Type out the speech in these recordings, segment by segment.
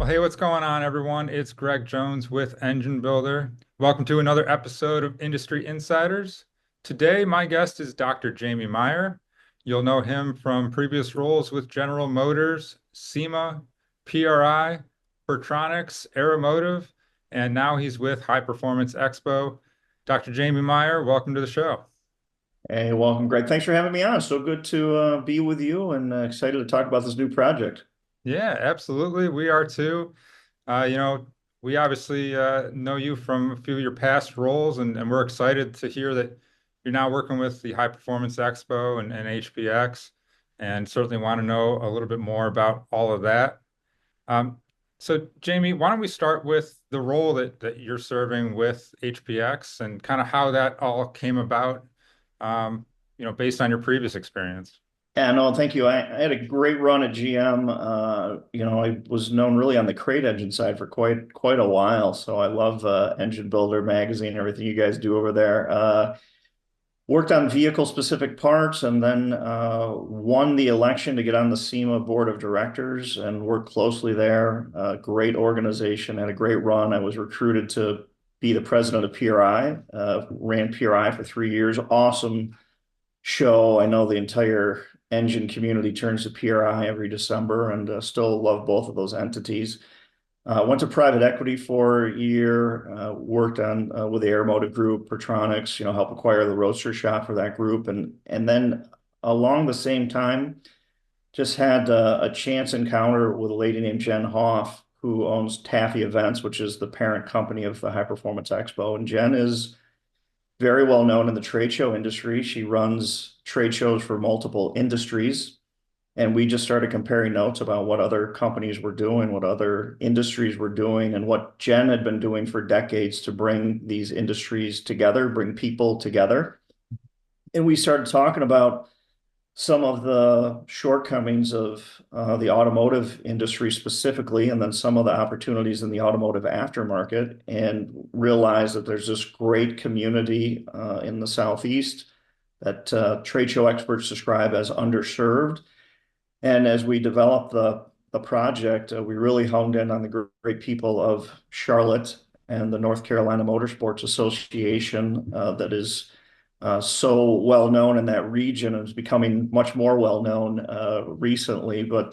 Well, hey, what's going on, everyone? It's Greg Jones with Engine Builder. Welcome to another episode of Industry Insiders. Today, my guest is Dr. Jamie Meyer. You'll know him from previous roles with General Motors, SEMA, PRI, Pertronics, Aeromotive, and now he's with High Performance Expo. Dr. Jamie Meyer, welcome to the show. Hey, welcome, Greg. Thanks for having me on. So good to be with you and excited to talk about this new project. Yeah, absolutely. We are too. Uh, you know, we obviously know you from a few of your past roles, and we're excited to hear that you're now working with the High Performance Expo and HPX, and certainly want to know a little bit more about all of that. Um, so, Jamie, why don't we start with the role that you're serving with HPX and kind of how that all came about, based on your previous experience. Yeah, no, thank you. I had a great run at GM. I was known really on the crate engine side for quite a while. So I love Engine Builder magazine, everything you guys do over there. Worked on vehicle specific parts and then won the election to get on the SEMA board of directors and worked closely there. Great organization, had a great run. I was recruited to be the president of PRI, ran PRI for 3 years. Awesome show. I know the entire engine community turns to PRI every December and still love both of those entities. Went to private equity for a year, worked on with the Aeromotive Group, Pertronics, helped acquire the roadster shop for that group. And then along the same time, just had a chance encounter with a lady named Jen Hoff, who owns Taffy Events, which is the parent company of the High Performance Expo. And Jen is very well known in the trade show industry. She runs trade shows for multiple industries. And we just started comparing notes about what other companies were doing, what other industries were doing, and what Jen had been doing for decades to bring these industries together, bring people together. And we started talking about some of the shortcomings of the automotive industry specifically, and then some of the opportunities in the automotive aftermarket, and realized that there's this great community in the Southeast that trade show experts describe as underserved. And as we developed the project, we really honed in on the great people of Charlotte and the North Carolina Motorsports Association that is so well known in that region and is becoming much more well known recently. But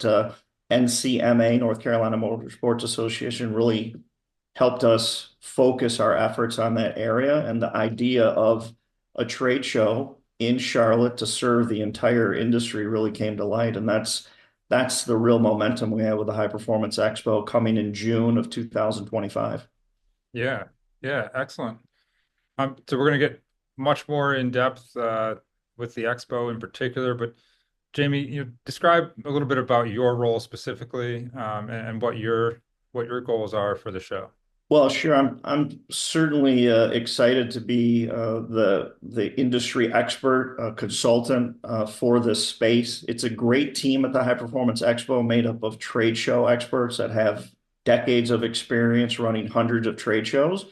NCMA, North Carolina Motorsports Association, really helped us focus our efforts on that area and the idea of a trade show in Charlotte to serve the entire industry really came to light. And that's the real momentum we have with the High Performance Expo coming in June of 2025. Yeah, yeah, excellent. So we're going to get much more in depth with the expo in particular, but Jamie, describe a little bit about your role specifically, and what your goals are for the show. Well, sure. I'm certainly excited to be the industry expert consultant for this space. It's a great team at the High Performance Expo, made up of trade show experts that have decades of experience running hundreds of trade shows.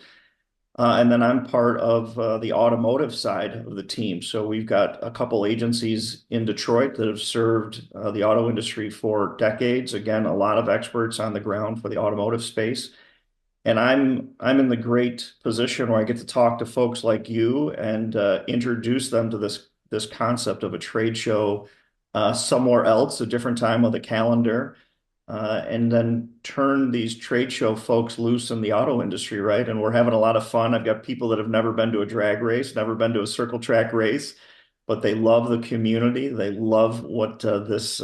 And then I'm part of the automotive side of the team. So we've got a couple agencies in Detroit that have served the auto industry for decades. Again, a lot of experts on the ground for the automotive space. And I'm in the great position where I get to talk to folks like you and introduce them to this concept of a trade show somewhere else, a different time of the calendar, and then turn these trade show folks loose in the auto industry, right? And we're having a lot of fun. I've got people that have never been to a drag race, never been to a circle track race, but they love the community. They love what this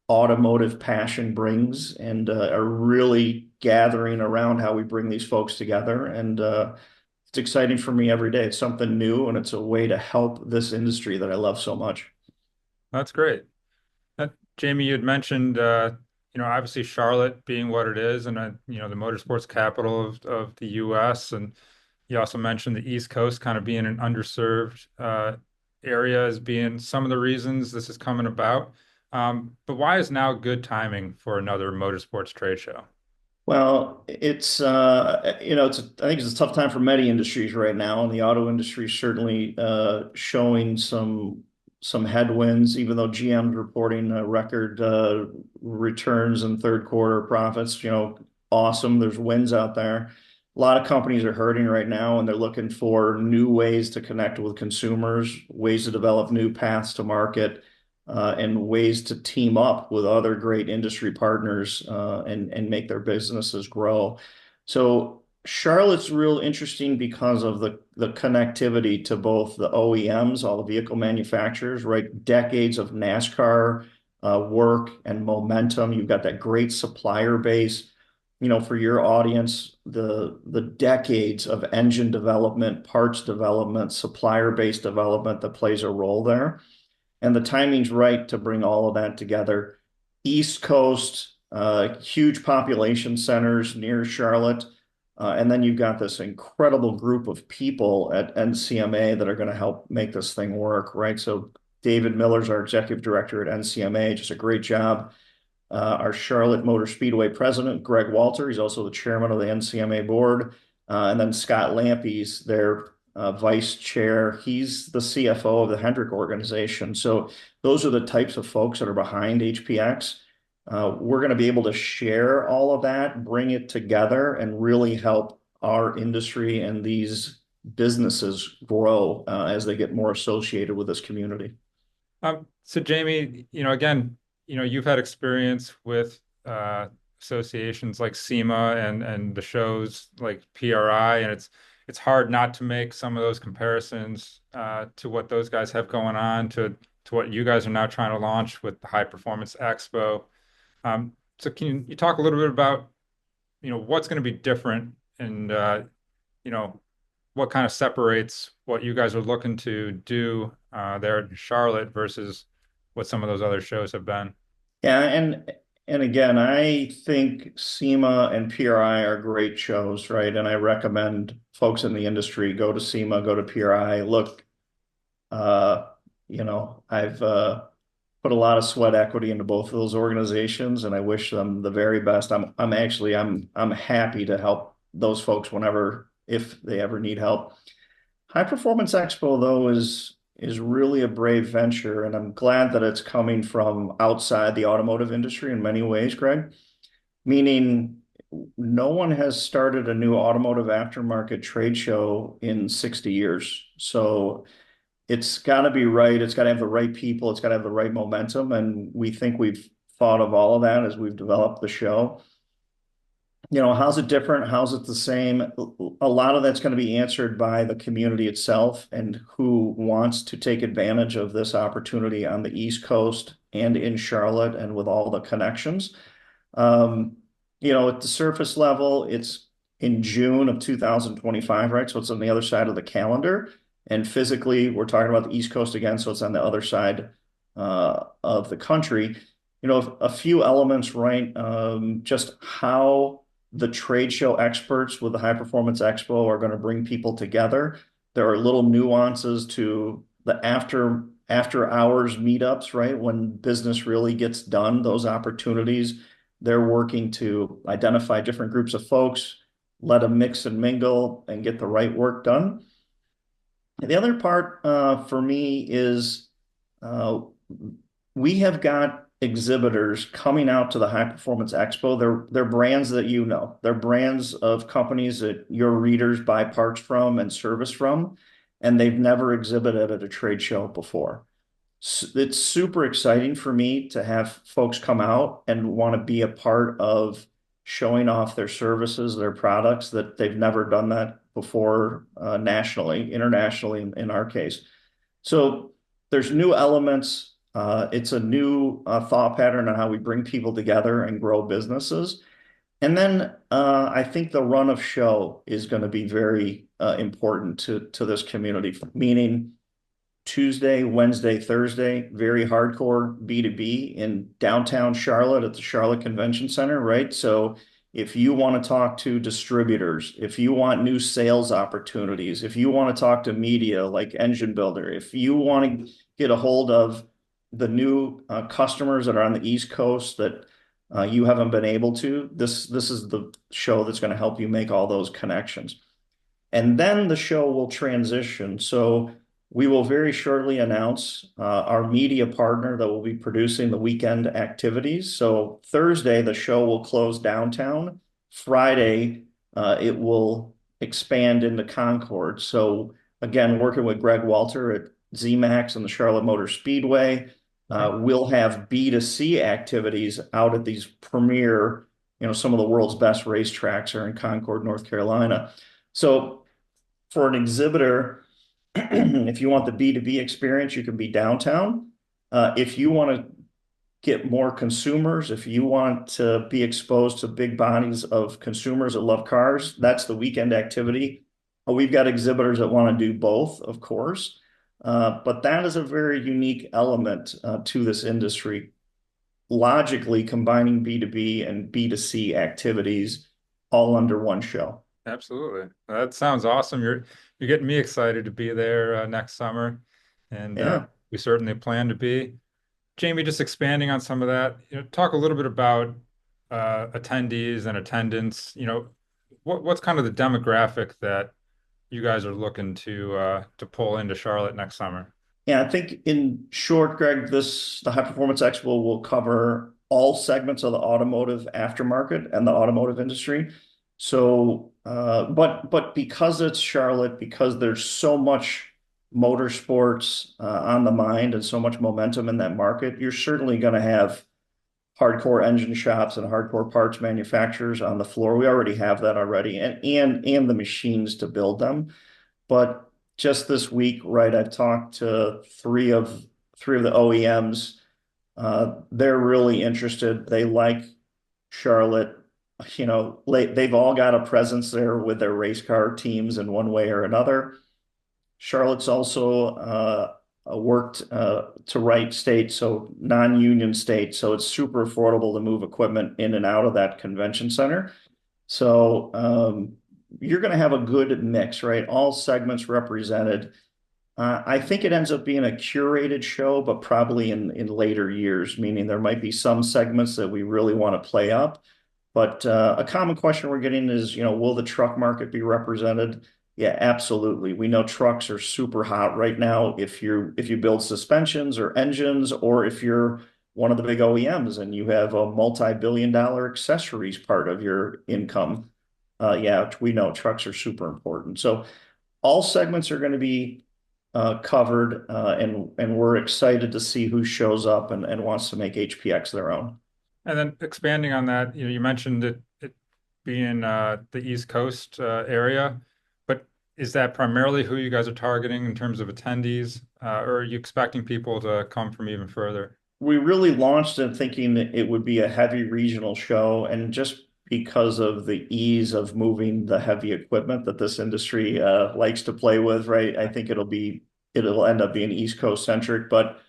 automotive passion brings and are really gathering around how we bring these folks together. And it's exciting for me every day. It's something new and it's a way to help this industry that I love so much. That's great. Jamie, you had mentioned, obviously Charlotte being what it is, and the motorsports capital of the U.S. And you also mentioned the East Coast kind of being an underserved area as being some of the reasons this is coming about. But why is now good timing for another motorsports trade show? Well, it's I think it's a tough time for many industries right now, and the auto industry is certainly showing some some headwinds, even though GM's reporting record returns and third quarter profits, awesome. There's wins out there. A lot of companies are hurting right now and they're looking for new ways to connect with consumers, ways to develop new paths to market, and ways to team up with other great industry partners and make their businesses grow. So Charlotte's real interesting because of the connectivity to both the OEMs, all the vehicle manufacturers, right? Decades of NASCAR work and momentum. You've got that great supplier base. For your audience, the decades of engine development, parts development, supplier-based development that plays a role there. And the timing's right to bring all of that together. East Coast, huge population centers near Charlotte. And then you've got this incredible group of people at NCMA that are going to help make this thing work, right? So David Miller's our executive director at NCMA, just a great job. Our Charlotte Motor Speedway president, Greg Walter, he's also the chairman of the NCMA board. And then Scott Lampe's their vice chair. He's the CFO of the Hendrick organization. So those are the types of folks that are behind HPX. We're going to be able to share all of that, bring it together, and really help our industry and these businesses grow as they get more associated with this community. So Jamie, again, you've had experience with associations like SEMA and the shows like PRI, and it's hard not to make some of those comparisons to what those guys have going on to what you guys are now trying to launch with the High Performance Expo. So can you talk a little bit about, what's going to be different and, you know, what kind of separates what you guys are looking to do there in Charlotte versus what some of those other shows have been? Yeah, and again, I think SEMA and PRI are great shows, right? And I recommend folks in the industry go to SEMA, go to PRI. Look, uh, I've put a lot of sweat equity into both of those organizations, and I wish them the very best. I'm happy to help those folks whenever if they ever need help. High Performance Expo, though, is really a brave venture, and I'm glad that it's coming from outside the automotive industry in many ways, Greg. Meaning, no one has started a new automotive aftermarket trade show in 60 years. So it's got to be right. It's got to have the right people. It's got to have the right momentum. And we think we've thought of all of that as we've developed the show. How's it different? How's it the same? A lot of that's going to be answered by the community itself and who wants to take advantage of this opportunity on the East Coast and in Charlotte and with all the connections. At the surface level, it's in June of 2025, right? So it's on the other side of the calendar. And physically, we're talking about the East Coast again, so it's on the other side of the country. A few elements, right? Just how the trade show experts with the High Performance Expo are going to bring people together. There are little nuances to the after hours meetups, right? When business really gets done, those opportunities, they're working to identify different groups of folks, let them mix and mingle and get the right work done. The other part for me is uh, we have got exhibitors coming out to the High Performance Expo. They're brands that you know. They're brands of companies that your readers buy parts from and service from, and they've never exhibited at a trade show before. It's super exciting for me to have folks come out and want to be a part of showing off their services, their products that they've never done that before nationally, internationally in our case. So there's new elements. It's a new thought pattern on how we bring people together and grow businesses. And then I think the run of show is going to be very important to this community, meaning Tuesday, Wednesday, Thursday, very hardcore B2B in downtown Charlotte at the Charlotte Convention Center, right? So if you want to talk to distributors, if you want new sales opportunities, if you want to talk to media like Engine Builder, if you want to get a hold of the new customers that are on the East Coast that you haven't been able to, this is the show that's going to help you make all those connections. And then the show will transition. So we will very shortly announce our media partner that will be producing the weekend activities. So Thursday, the show will close downtown. Friday, it will expand into Concord. So again, working with Greg Walter at ZMAX and the Charlotte Motor Speedway, Right. we'll have B2C activities out at these premier, some of the world's best racetracks are in Concord, North Carolina. So for an exhibitor, if you want the B2B experience, you can be downtown. If you want to get more consumers, if you want to be exposed to big bodies of consumers that love cars, that's the weekend activity. We've got exhibitors that want to do both, of course. But that is a very unique element to this industry. Logically combining B2B and B2C activities all under one show. Absolutely. That sounds awesome. You're getting me excited to be there next summer, and Yeah. we certainly plan to be. Jamie, just expanding on some of that, talk a little bit about attendees and attendance. What's kind of the demographic that you guys are looking to pull into Charlotte next summer? Yeah, I think in short, Greg, the High Performance Expo will cover all segments of the automotive aftermarket and the automotive industry. So, but because it's Charlotte, because there's so much motorsports on the mind and so much momentum in that market, you're certainly going to have hardcore engine shops and hardcore parts manufacturers on the floor. We already have that already, and the machines to build them. But just this week, right, I've talked to three of the OEMs. They're really interested. They like Charlotte. They've all got a presence there with their race car teams in one way or another. Charlotte's also worked to write state, so non-union state, so it's super affordable to move equipment in and out of that convention center. So you're going to have a good mix, right? All segments represented. I think it ends up being a curated show, but probably in later years, meaning there might be some segments that we really want to play up. But a common question we're getting is, will the truck market be represented? Yeah, absolutely. We know trucks are super hot right now. If you build suspensions or engines, or if you're one of the big OEMs and you have a multi-billion-dollar accessories part of your income, yeah, we know trucks are super important. So all segments are going to be covered, and we're excited to see who shows up and wants to make HPX their own. And then expanding on that, you mentioned it being the East Coast area, but is that primarily who you guys are targeting in terms of attendees, or are you expecting people to come from even further? We really launched it thinking that it would be a heavy regional show, and just because of the ease of moving the heavy equipment that this industry likes to play with, right? I think it'll end up being East Coast centric, but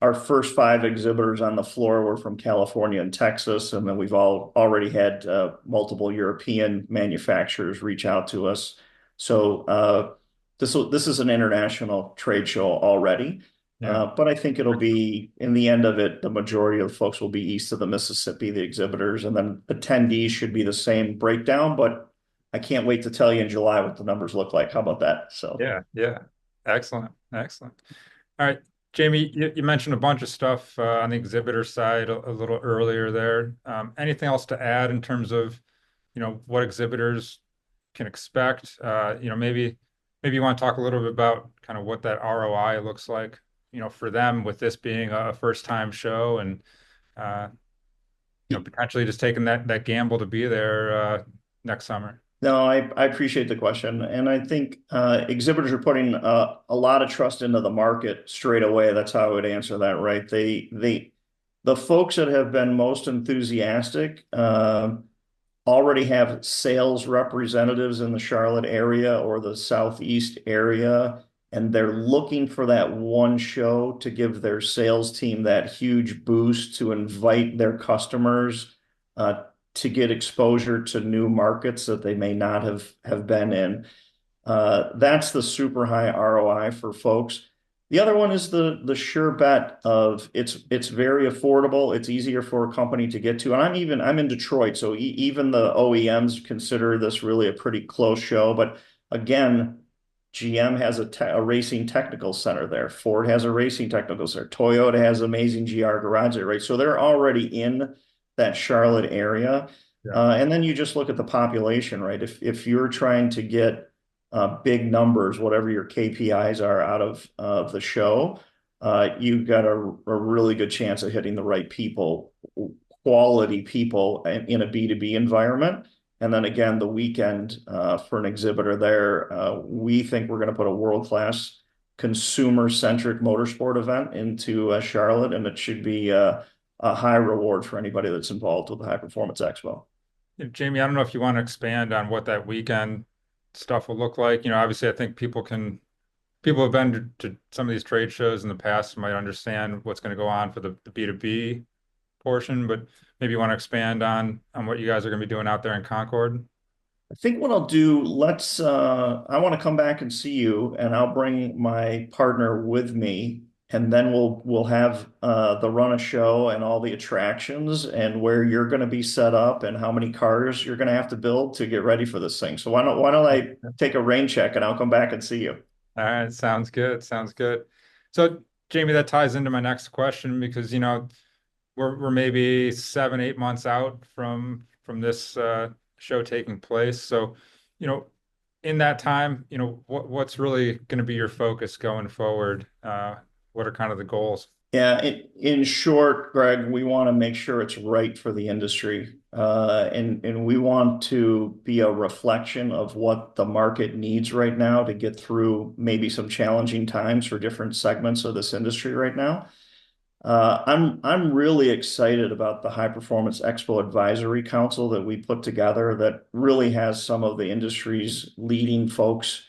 our first five exhibitors on the floor were from California and Texas, and then we've already had multiple European manufacturers reach out to us. So this is an international trade show already. Yeah. But I think it'll be, in the end of it, the majority of the folks will be east of the Mississippi, the exhibitors, and then attendees should be the same breakdown. But I can't wait to tell you in July what the numbers look like. How about that? So. Yeah, yeah. Excellent. Excellent. All right, Jamie, you mentioned a bunch of stuff on the exhibitor side a little earlier there. Anything else to add in terms of, what exhibitors can expect? Maybe you want to talk a little bit about kind of what that ROI looks like, for them with this being a first time show and uh, potentially just taking that gamble to be there next summer. No, I appreciate the question. And I think exhibitors are putting a lot of trust into the market straight away. That's how I would answer that, right? The folks that have been most enthusiastic already have sales representatives in the Charlotte area or the Southeast area, and they're looking for that one show to give their sales team that huge boost to invite their customers to get exposure to new markets that they may not have been in. That's the super high ROI for folks. The other one is the sure bet of it's very affordable. It's easier for a company to get to. And I'm in Detroit, so even the OEMs consider this really a pretty close show. But again, GM has a racing technical center there. Ford has a racing technical center. Toyota has amazing GR garage there, right? So they're already in that Charlotte area. Yeah. And then you just look at the population, right? If you're trying to get big numbers, whatever your KPIs are out of the show, you've got a really good chance of hitting the right people, quality people in a B2B environment. And then again, the weekend for an exhibitor there, we think we're going to put a world-class consumer-centric motorsport event into Charlotte, and it should be a high reward for anybody that's involved with the High Performance Expo. Jamie, I don't know if you want to expand on what that weekend stuff will look like. Obviously, I think people have been to some of these trade shows in the past might understand what's going to go on for the B2B portion, but maybe you want to expand on what you guys are going to be doing out there in Concord. I think what I'll do, I want to come back and see you, and I'll bring my partner with me, and then we'll have the run of show and all the attractions and where you're going to be set up and how many cars you're going to have to build to get ready for this thing. So why don't I take a rain check and I'll come back and see you. All right, sounds good. Sounds good. So, Jamie, that ties into my next question because we're maybe 7, 8 months out from this show taking place. So, you know, in that time, what's really going to be your focus going forward? What are kind of the goals? Yeah, in short, Greg, we want to make sure it's right for the industry. And we want to be a reflection of what the market needs right now to get through maybe some challenging times for different segments of this industry right now. I'm really excited about the High Performance Expo Advisory Council that we put together that really has some of the industry's leading folks,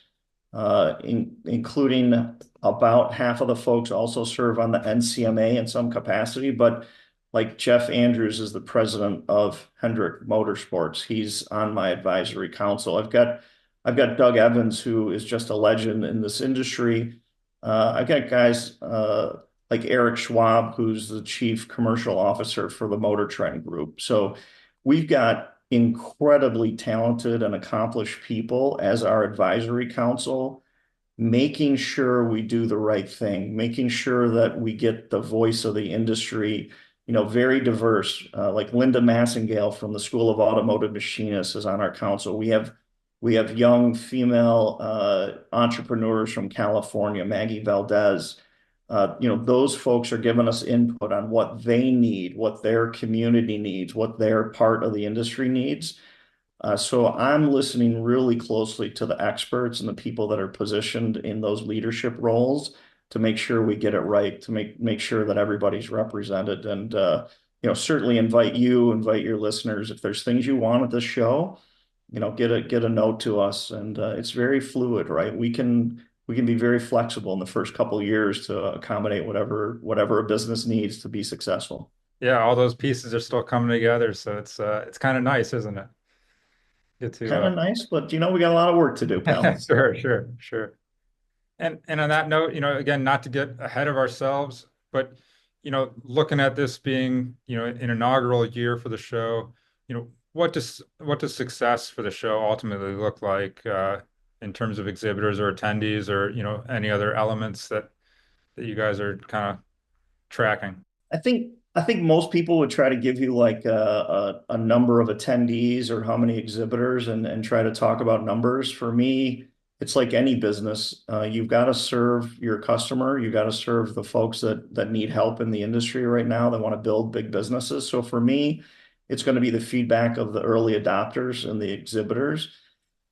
including about half of the folks also serve on the NCMA in some capacity. But like Jeff Andrews is the president of Hendrick Motorsports. He's on my advisory council. I've got Doug Evans, who is just a legend in this industry. I've got guys like Eric Schwab, who's the chief commercial officer for the Motor Trend Group. So we've got incredibly talented and accomplished people as our advisory council, making sure we do the right thing, making sure that we get the voice of the industry, very diverse. Like Linda Massengale from the School of Automotive Machinists is on our council. We have young female entrepreneurs from California, Maggie Valdez. Those folks are giving us input on what they need, what their community needs, what their part of the industry needs. So I'm listening really closely to the experts and the people that are positioned in those leadership roles to make sure we get it right, to make sure that everybody's represented. And certainly invite your listeners. If there's things you want at this show, get a note to us. And it's very fluid, right? We can be very flexible in the first couple of years to accommodate whatever a business needs to be successful. Yeah, all those pieces are still coming together, so it's kind of nice, isn't it? Get to Kind of nice, but we got a lot of work to do, pal. sure, sure, sure. And on that note, again, not to get ahead of ourselves, but looking at this being, an inaugural year for the show, what does success for the show ultimately look like in terms of exhibitors or attendees or, any other elements that you guys are kind of tracking? I think most people would try to give you like a number of attendees or how many exhibitors and try to talk about numbers. For me, it's like any business. You've got to serve your customer. You've got to serve the folks that need help in the industry right now that want to build big businesses. So for me, it's going to be the feedback of the early adopters and the exhibitors.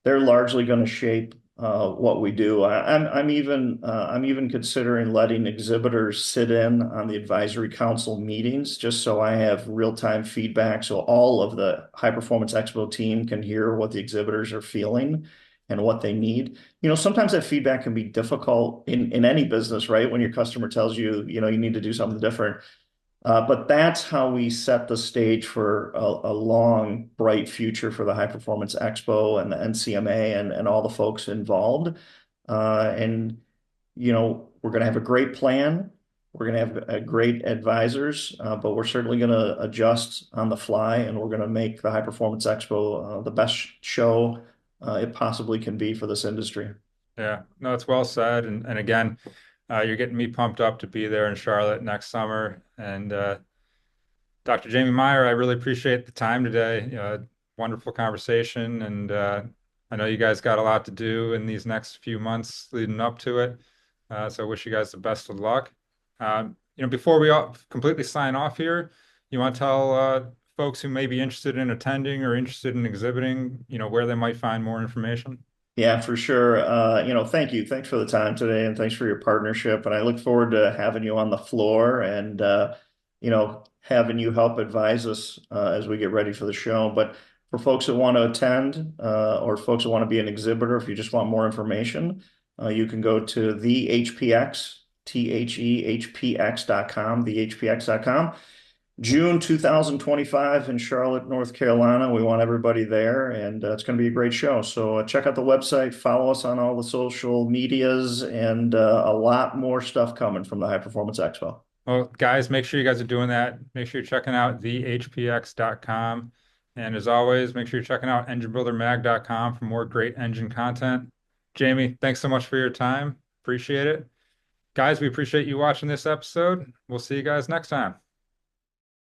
They're largely going to shape what we do. I'm even considering letting exhibitors sit in on the advisory council meetings just so I have real-time feedback, so all of the High Performance Expo team can hear what the exhibitors are feeling and what they need. Sometimes that feedback can be difficult in any business, right? When your customer tells you, you need to do something different. But that's how we set the stage for a long, bright future for the High Performance Expo and the NCMA and all the folks involved. And, we're going to have a great plan. We're going to have great advisors, but we're certainly going to adjust on the fly, and we're going to make the High Performance Expo the best show it possibly can be for this industry. Yeah, no, it's well said. And again, you're getting me pumped up to be there in Charlotte next summer. And Dr. Jamie Meyer, I really appreciate the time today. Wonderful conversation. And I know you guys got a lot to do in these next few months leading up to it. So I wish you guys the best of luck. Before we all completely sign off here, you want to tell folks who may be interested in attending or interested in exhibiting, where they might find more information? Yeah, for sure. Thank you. Thanks for the time today and thanks for your partnership. And I look forward to having you on the floor and, having you help advise us as we get ready for the show. But for folks that want to attend or folks that want to be an exhibitor, if you just want more information, you can go to the HPX, THEHPX.com, thehpx.com. June 2025 in Charlotte, North Carolina. We want everybody there, and it's going to be a great show. So check out the website, follow us on all the social medias, and a lot more stuff coming from the High Performance Expo. Well, guys, make sure you guys are doing that. Make sure you're checking out thehpx.com. And as always, make sure you're checking out enginebuildermag.com for more great engine content. Jamie, thanks so much for your time. Appreciate it. Guys, we appreciate you watching this episode. We'll see you guys next time.